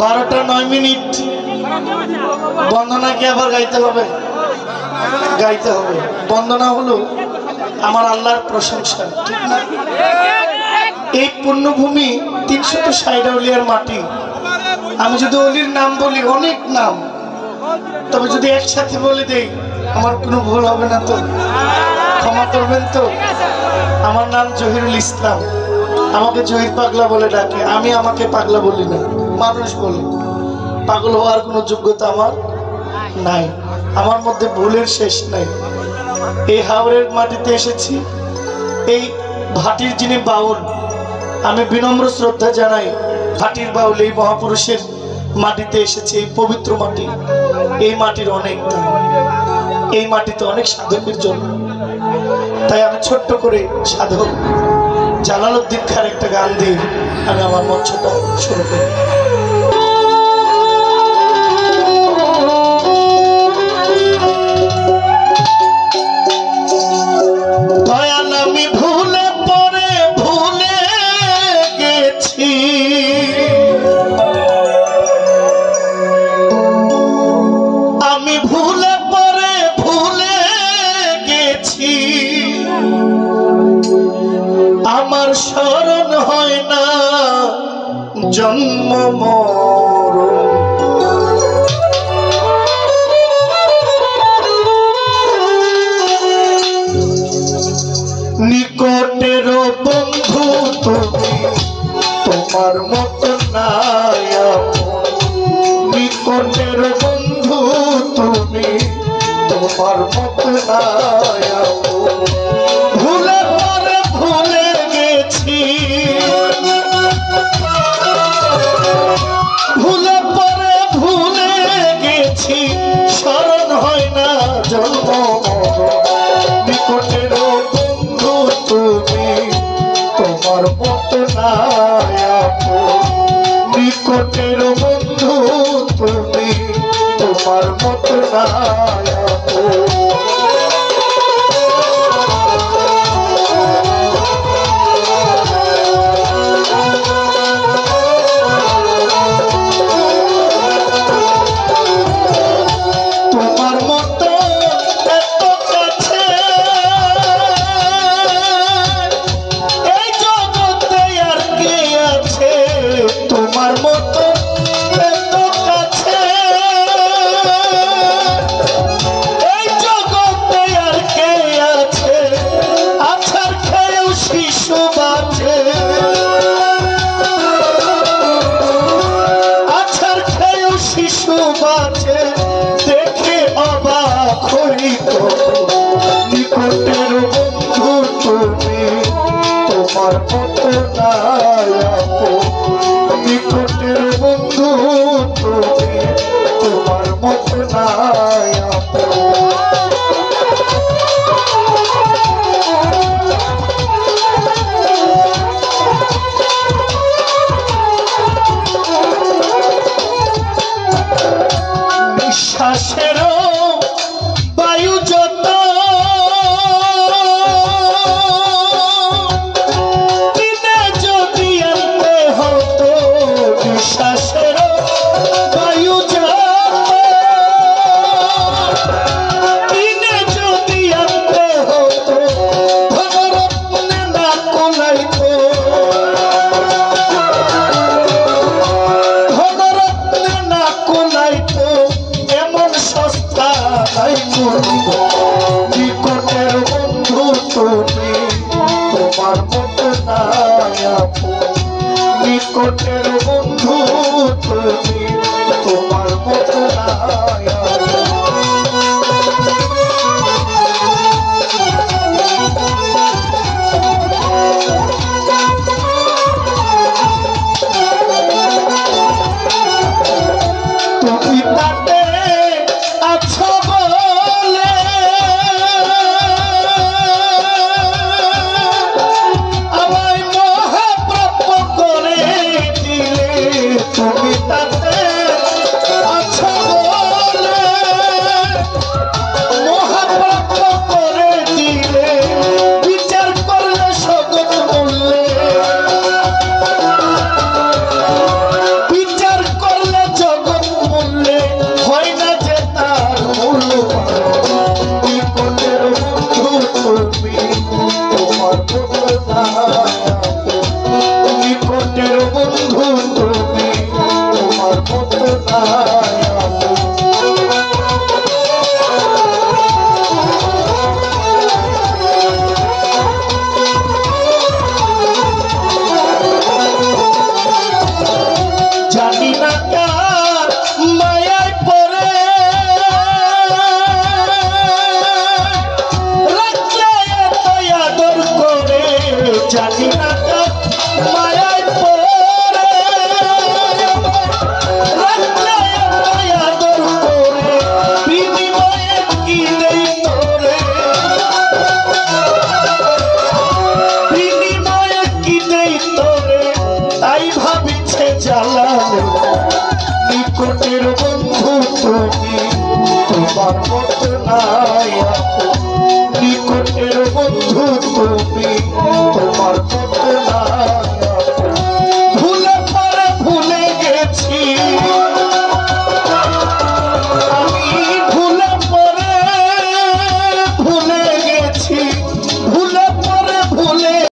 12:09 বন্দনা কি আবার গাইতে হবে? গাইতে হবে। বন্দনা হলো আমার আল্লাহর প্রশংসা, ঠিক না? এই পুণ্যভূমি 360 অলিয়ার মাটি। আমি যদি অলির নাম বলি, অনেক নাম, তবে যদি একসাথে বলে দেই আমার কোনো ভুল হবে না তো? ক্ষমা করবেন তো? আমার নাম জহিরুল ইসলাম। আমাকে জহির পাগলা বলে ডাকে। আমি আমাকে পাগলা বলি না, মানুষ বলে। পাগল হওয়ার কোনো যোগ্যতা আমার নাই, আমার মধ্যে ভুলের শেষ নাই। এই হাওরের মাটিতে এসেছি, এই ভাটির যিনি বাউল, আমি বিনম্র শ্রদ্ধা জানাই। ভাটির বাউল এই মহাপুরুষের মাটিতে এসেছি, এই পবিত্র মাটি। এই মাটির অনেক দাম, এই মাটিতে অনেক সাধকের জন্য। তাই আমি ছোট্ট করে সাধক জালালউদ্দিন খাঁর একটা গান দিয়ে আমি আমার মঞ্চটা শুরু করি। আমি ভুলে পরে ভুলে গেছি, আমি ভুলে পরে ভুলে গেছি, আমার স্মরণ হয় না জন্ম মরণ। নিকটের বন্ধু তুমি, তোমার মত নাই আপন। নিকটের বন্ধু তুমি, তোমার মত নাই আপন। ভুলে পরে ভুলে গেছি, ভুলে পরে ভুলে গেছি, স্মরণ হয় না জন্ম মরণ। নিকটের বন্ধু তুমি, তোমার মত নাই আপন। নিকটের বন্ধু তুমি, তোমার মত নাই আপন। দেখে অবাক হইত, নিকটের বন্ধু তুমি, তোমার মত নাই আপন। নিকটের বন্ধু তুমি, তোমার মত নাই আপন। শ্বাসেরও বায়ু যত দিনে যদি আনতে হতো, বিশ্বাসেরও বায়ু যত দিনে যদি আনতে হতো, ধনরত্নে না কোলাইতো, ধনরত্নে না কোলাইতো, সস্তা নাই মূল্য। নিকটের বন্ধু তুমি, তোমার মত নাই আপন। নিকটের বন্ধু তুমি, তোমার মত নাই আপন। তুমি তাতে আছো বলে আমায় মহাপ্রাপ্য করে দিলে। তুমি তাতে আছো বলে নাই আপন। জানি না কার মায়ায় পড়ে রাখলে এত আদর করে, জানি না কার মায়ায় পড়ে রাখলে এত আদর করে, বিনিময়ে কি দেই তোরে, বিনিময়ে কি দেই তোরে, তাই ভাবিছে জ্বালালে নিকটের বন্ধু তুমি, তোমার মতো নাই আপন, নিকটের বন্ধু তুমি।